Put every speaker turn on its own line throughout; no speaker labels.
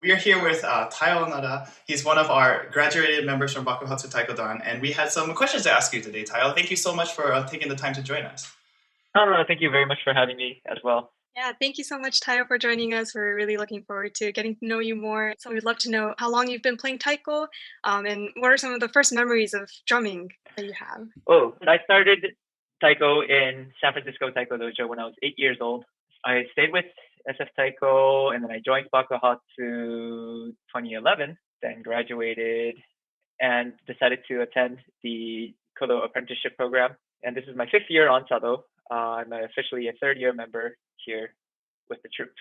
We are here with Taiyo Onoda. He's one of our graduated members from Bakuhatsu Taiko Dan, and we had some questions to ask you today, Taiyo. Thank you so much for taking the time to join us.
Thank you very much for having me as well.
Yeah, thank you so much, Taiyo, for joining us. We're really looking forward to getting to know you more. So we'd love to know how long you've been playing taiko, and what are some of the first memories of drumming that you have?
I started Taiko in San Francisco Taiko Dojo when I was 8 years old. I stayed with SF Taiko and then I joined Bakuhatsu 2011, then graduated and decided to attend the Kodo apprenticeship program. And this is my 5th year on Sado. I'm officially a 3rd-year member here with the troupe.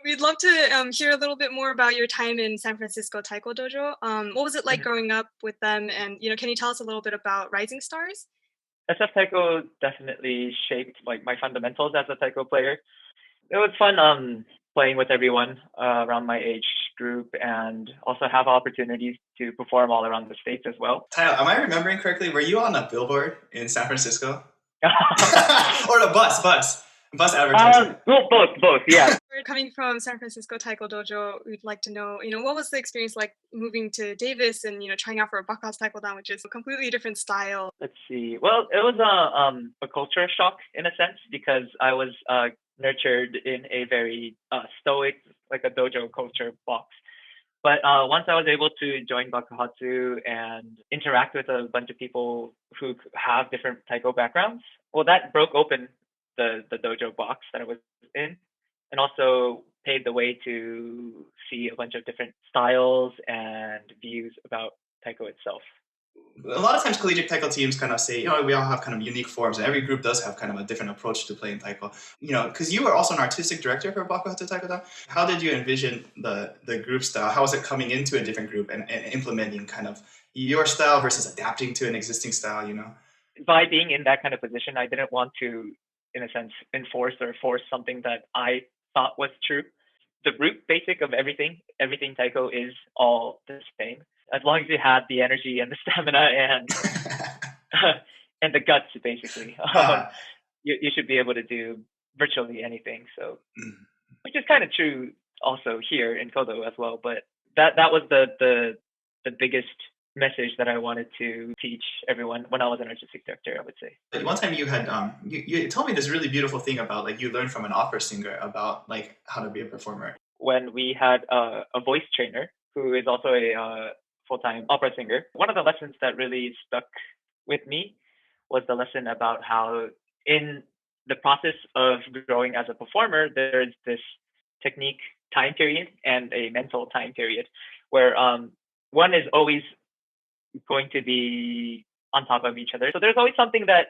We'd love to hear a little bit more about your time in San Francisco Taiko Dojo. What was it like growing up with them? And can you tell us a little bit about Rising Stars?
SF Taiko definitely shaped like my fundamentals as a Taiko player. It was fun playing with everyone around my age group and also have opportunities to perform all around the States as well.
Taiyo, am I remembering correctly? Were you on a billboard in San Francisco? Or a bus advertising?
Both, yeah.
Coming from San Francisco Taiko Dojo, we'd like to know, what was the experience like moving to Davis and, trying out for Bakuhatsu Taiko Dan, which is a completely different style?
Let's see. Well, it was a culture shock in a sense because I was nurtured in a very stoic, like a dojo culture box. But once I was able to join Bakuhatsu and interact with a bunch of people who have different taiko backgrounds, well, that broke open the dojo box that I was in and also paved the way to see a bunch of different styles and views about taiko itself.
A lot of times collegiate taiko teams kind of say, we all have kind of unique forms, and every group does have kind of a different approach to playing taiko. Because you were also an artistic director for Bakuhatsu Taiko Dan. How did you envision the group style? How was it coming into a different group and implementing kind of your style versus adapting to an existing style,
By being in that kind of position, I didn't want to, in a sense, enforce or force something that I thought was true. The root basic of everything taiko is all the same. As long as you had the energy and the stamina and and the guts, basically, you should be able to do virtually anything. So, which is kind of true also here in Kodo as well. But that was the biggest message that I wanted to teach everyone when I was an artistic director, I would say.
One time you had you told me this really beautiful thing about like you learned from an opera singer about like how to be a performer.
When we had a voice trainer who is also a full-time opera singer, one of the lessons that really stuck with me was the lesson about how in the process of growing as a performer, there's this technique time period and a mental time period where one is always going to be on top of each other. So there's always something that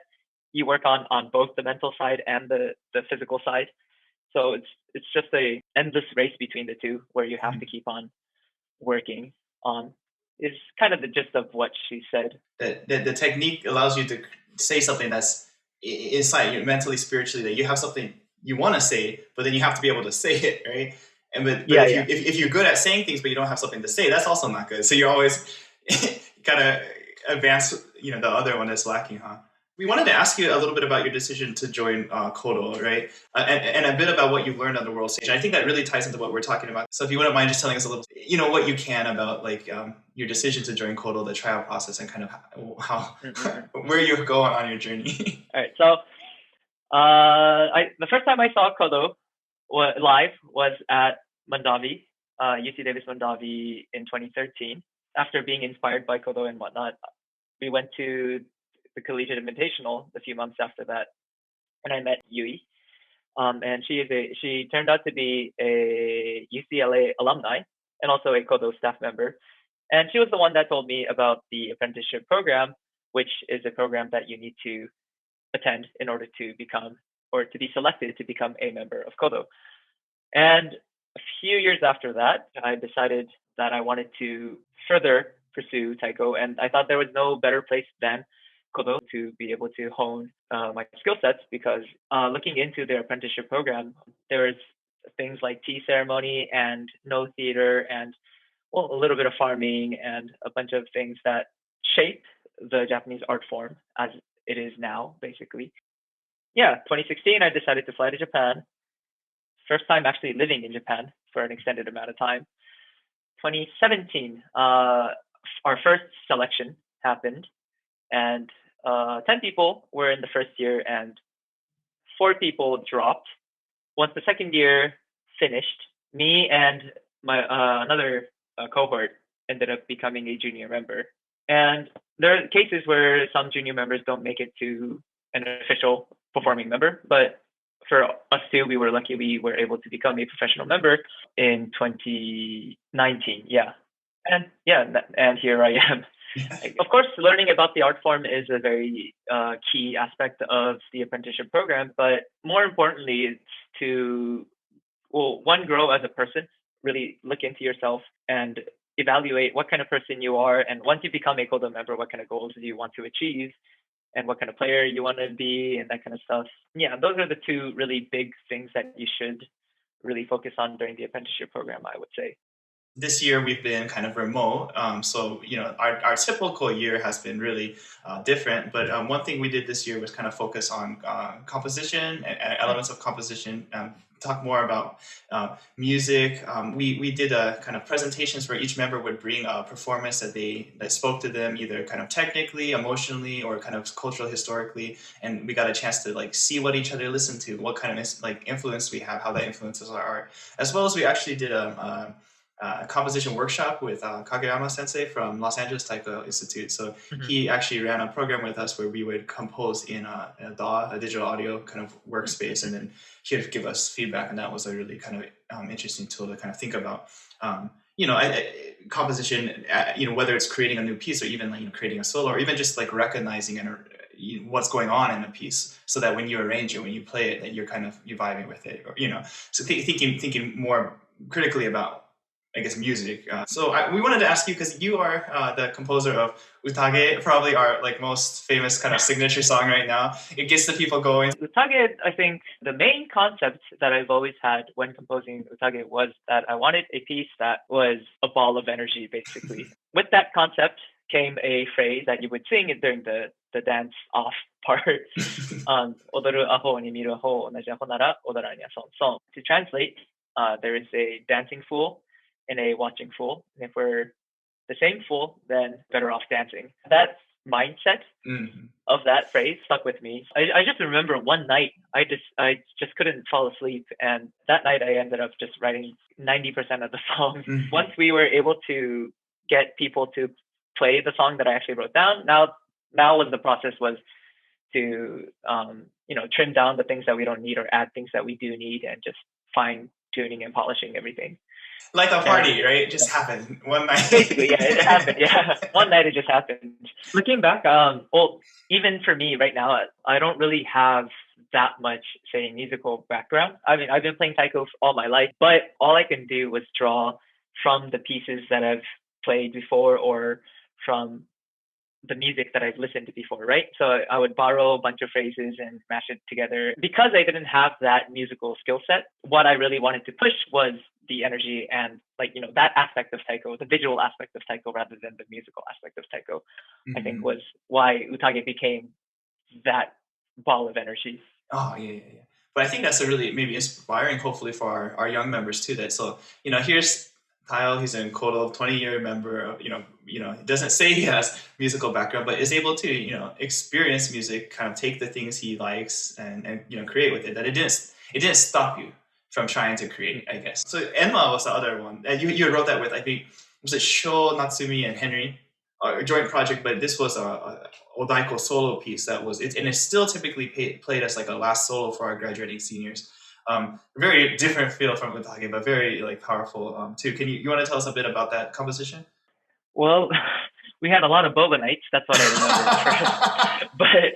you work on both the mental side and the physical side. So it's just a endless race between the two where you have to keep on working on is kind of the gist of what she said.
The technique allows you to say something that's inside you mentally, spiritually, that you have something you want to say, but then you have to be able to say it, right? And but if you're good at saying things but you don't have something to say, that's also not good. So you're always kind of advance, the other one is lacking, huh? We wanted to ask you a little bit about your decision to join Kodo, right? And a bit about what you've learned on the world stage. I think that really ties into what we're talking about. So if you wouldn't mind just telling us a little, what you can about like your decision to join Kodo, the trial process, and kind of how where you're going on your journey.
All right. So the first time I saw Kodo live was at Mandavi, UC Davis Mandavi in 2013. After being inspired by Kodo and whatnot, we went to the Collegiate Invitational a few months after that, and I met Yui. And she turned out to be a UCLA alumni and also a Kodo staff member. And she was the one that told me about the apprenticeship program, which is a program that you need to attend in order to become or to be selected to become a member of Kodo. And a few years after that, I decided that I wanted to further pursue taiko, and I thought there was no better place than Kodo to be able to hone my skill sets because looking into their apprenticeship program, there's things like tea ceremony and no theater and a little bit of farming and a bunch of things that shape the Japanese art form as it is now, basically. 2016, I decided to fly to Japan. First time actually living in Japan for an extended amount of time. 2017, our first selection happened, and 10 people were in the first year, and 4 people dropped. Once the second year finished, me and my another cohort ended up becoming a junior member. And there are cases where some junior members don't make it to an official performing member, but for us two, we were lucky we were able to become a professional member in 2019. Yeah. And here I am. Of course, learning about the art form is a very key aspect of the apprenticeship program, but more importantly, it's to, one, grow as a person, really look into yourself and evaluate what kind of person you are. And once you become a Kodo member, what kind of goals do you want to achieve and what kind of player you want to be and that kind of stuff. Yeah, those are the 2 really big things that you should really focus on during the apprenticeship program, I would say.
This year we've been kind of remote, so our typical year has been really different. But one thing we did this year was kind of focus on composition and elements of composition. Talk more about music. We did a kind of presentations where each member would bring a performance that spoke to them, either kind of technically, emotionally, or kind of cultural, historically. And we got a chance to like see what each other listen to, what kind of like influence we have, how that influences our art, as well as we actually did a composition workshop with Kageyama sensei from Los Angeles Taiko Institute. So he actually ran a program with us where we would compose in a DAW, a digital audio kind of workspace, and then he would give us feedback. And that was a really kind of interesting tool to kind of think about, composition, whether it's creating a new piece or even creating a solo, or even just like recognizing what's going on in a piece, so that when you arrange it, when you play it, that you're vibing with it, or so thinking more critically about, I guess, music. So we wanted to ask you, because you are the composer of Utage, probably our like most famous kind of signature song right now. It gets the people going.
Utage, I think the main concept that I've always had when composing Utage was that I wanted a piece that was a ball of energy, basically. With that concept came a phrase that you would sing it during the dance off part. Odoru aho ni miru aho onaji aho nara odora ni son son. To translate, there is a dancing fool and a watching fool. And if we're the same fool, then better off dancing. That mindset of that phrase stuck with me. I just remember one night, I just couldn't fall asleep. And that night I ended up just writing 90% of the song. Once we were able to get people to play the song that I actually wrote down, now what the process was to, trim down the things that we don't need or add things that we do need, and just fine tuning and polishing everything.
Like a party, right? It just happened one night.
Basically, yeah, it happened. Yeah, one night it just happened. Looking back, even for me right now, I don't really have that much, say, musical background. I mean, I've been playing taiko all my life, but all I can do was draw from the pieces that I've played before, or from the music that I've listened to before, right? So I would borrow a bunch of phrases and mash it together. Because I didn't have that musical skill set, what I really wanted to push was the energy and that aspect of taiko, the visual aspect of taiko, rather than the musical aspect of taiko. I think was why Utage became that ball of energy.
Oh, yeah. But I think that's a really maybe inspiring, hopefully, for our young members too. That here's Taiyo, he's a Kodo 20-year member. He doesn't say he has musical background, but is able to experience music, kind of take the things he likes and create with it. That it didn't stop you from trying to create, I guess. So Enma was the other one, and you wrote that with, I think, was it Sho, Natsumi, and Henry, a joint project. But this was a Odaiko solo piece and it's still typically played as like a last solo for our graduating seniors. Very different feel from Utage, but very powerful too. You want to tell us a bit about that composition?
Well, we had a lot of boba nights. That's what I remember. But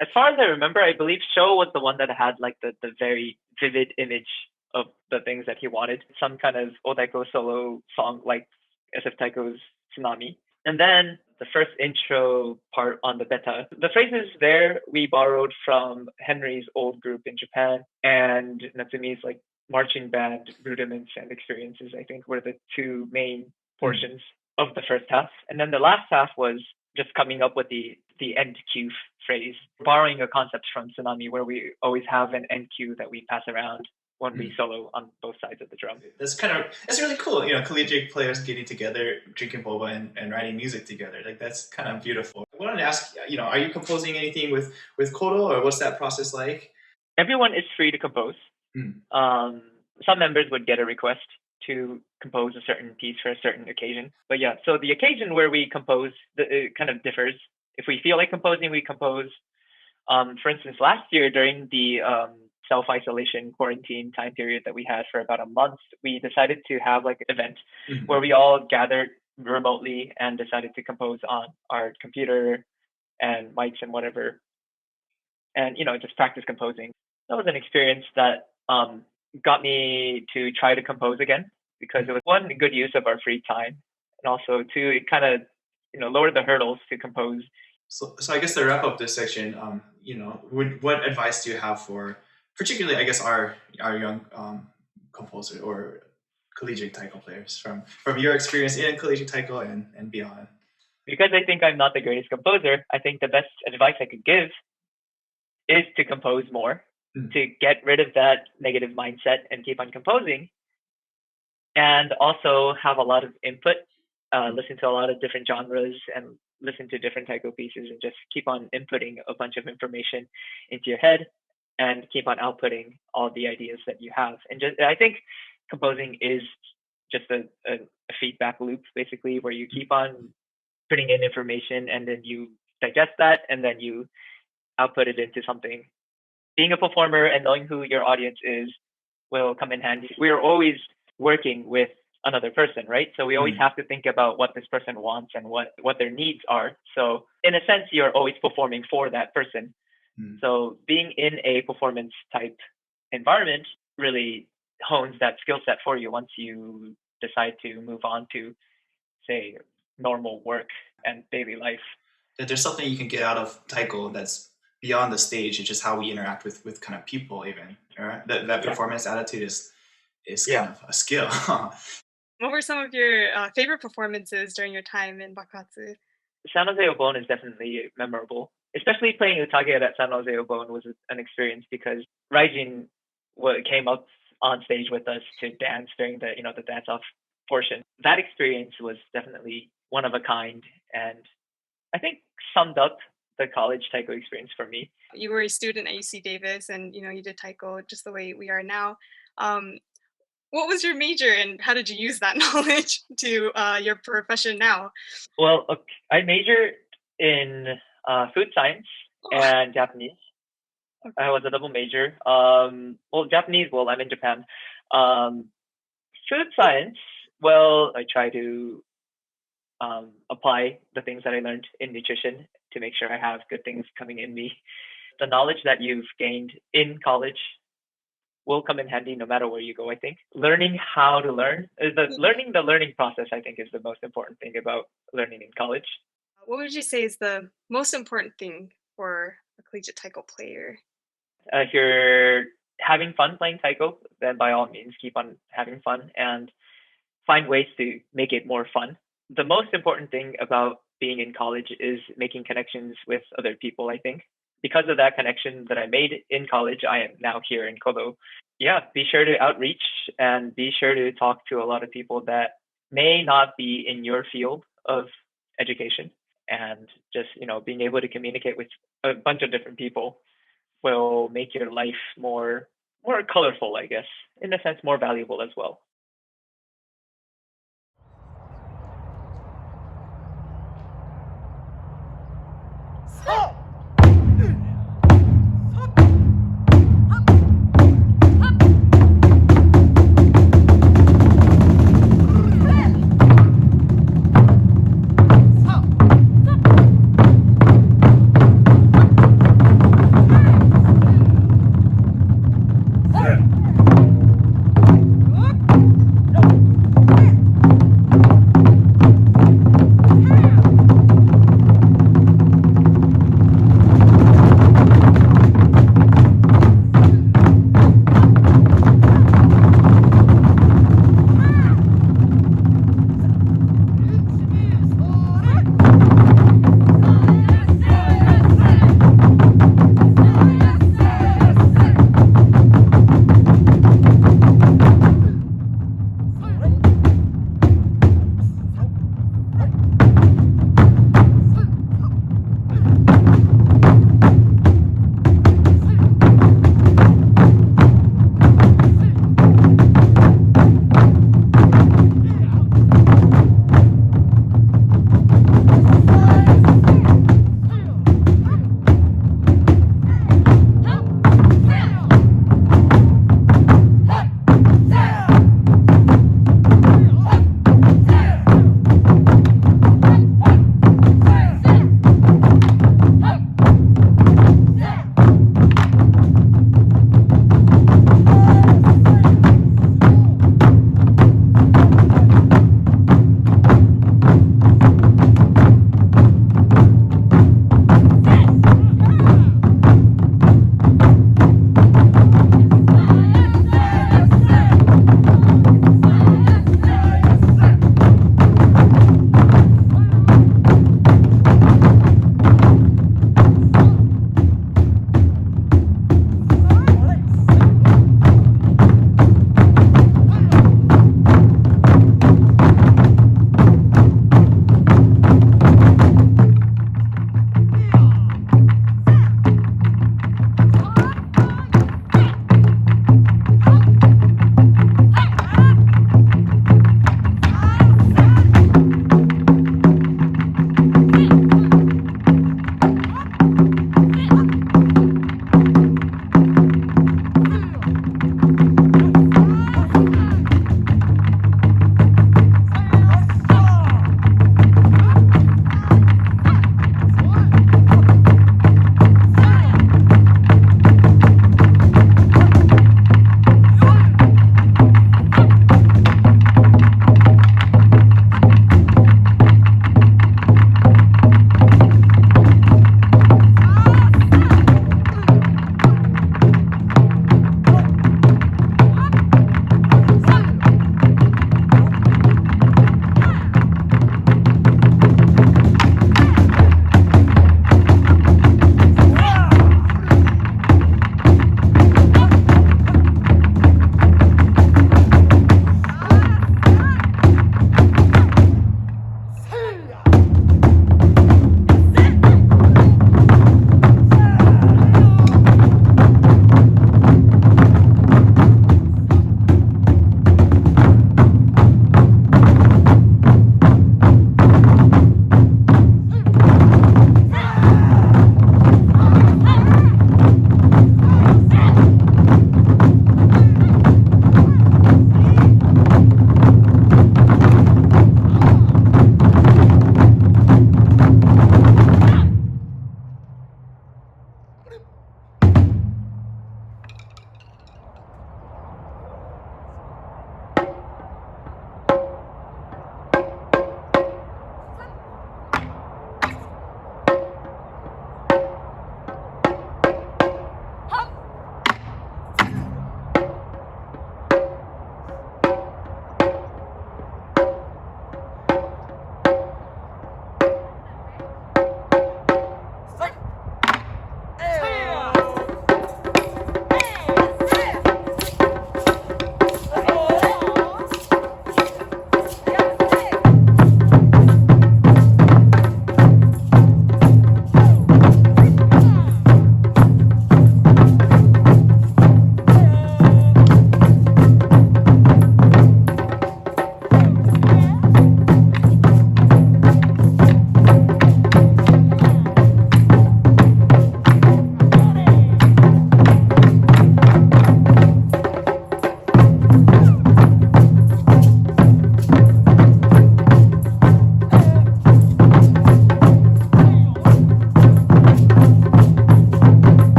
as far as I remember, I believe Sho was the one that had the very vivid image of the things that he wanted. Some kind of Odaiko solo song like SF Taiko's Tsunami. And then the first intro part on the beta. The phrases there we borrowed from Henry's old group in Japan, and Natsumi's marching band rudiments and experiences, I think, were the 2 main portions of the first half. And then the last half was just coming up with the end cue phrase, borrowing a concept from Tsunami, where we always have an end cue that we pass around when we solo on both sides of the drum.
That's really cool. Collegiate players getting together, drinking boba and writing music together. Like that's kind of beautiful. I wanted to ask, are you composing anything with Kodo, or what's that process like?
Everyone is free to compose. Some members would get a request to compose a certain piece for a certain occasion. But yeah, so the occasion where we compose, it kind of differs. If we feel like composing, we compose. For instance, last year during the self-isolation quarantine time period that we had for about a month, we decided to have like an event where we all gathered remotely and decided to compose on our computer and mics and whatever. And, just practice composing. That was an experience that got me to try to compose again, because it was one, good use of our free time, and also two, it kind of lowered the hurdles to compose.
So I guess to wrap up this section, what advice do you have for particularly, I guess, our young composer or collegiate taiko players from your experience in collegiate taiko and beyond?
Because I think I'm not the greatest composer, I think the best advice I could give is to compose more, to get rid of that negative mindset and keep on composing, and also have a lot of input, listen to a lot of different genres and listen to different taiko pieces, and just keep on inputting a bunch of information into your head and keep on outputting all the ideas that you have. And I think composing is just a feedback loop, basically, where you keep on putting in information and then you digest that and then you output it into something. Being a performer and knowing who your audience is will come in handy. We are always working with another person, right? So we always have to think about what this person wants and what their needs are. So in a sense, you're always performing for that person. So being in a performance type environment really hones that skill set for you once you decide to move on to, say, normal work and daily life.
There's something you can get out of taiko that's beyond the stage. It's just how we interact with kind of people, even. Right? That performance attitude is kind of a skill.
What were some of your favorite performances during your time in Bakuhatsu?
San Jose Obon is definitely memorable. Especially playing Utage at San Jose Obon was an experience, because Raijin came up on stage with us to dance during the dance-off portion. That experience was definitely one of a kind, and I think summed up the college taiko experience for me.
You were a student at UC Davis, and you did taiko just the way we are now. What was your major, and how did you use that knowledge to your profession now?
Well, I majored in food science and Japanese. Okay. I was a double major. Japanese, I'm in Japan. Food science, I try to apply the things that I learned in nutrition to make sure I have good things coming in me. The knowledge that you've gained in college will come in handy no matter where you go, I think. Learning how to learn, the learning process, I think, is the most important thing about learning in college.
What would you say is the most important thing for a collegiate taiko player?
If you're having fun playing taiko, then by all means, keep on having fun and find ways to make it more fun. The most important thing about being in college is making connections with other people, I think. Because of that connection that I made in college, I am now here in Kodo. Yeah, be sure to outreach and be sure to talk to a lot of people that may not be in your field of education. And just, being able to communicate with a bunch of different people will make your life more colorful, I guess, in a sense, more valuable as well.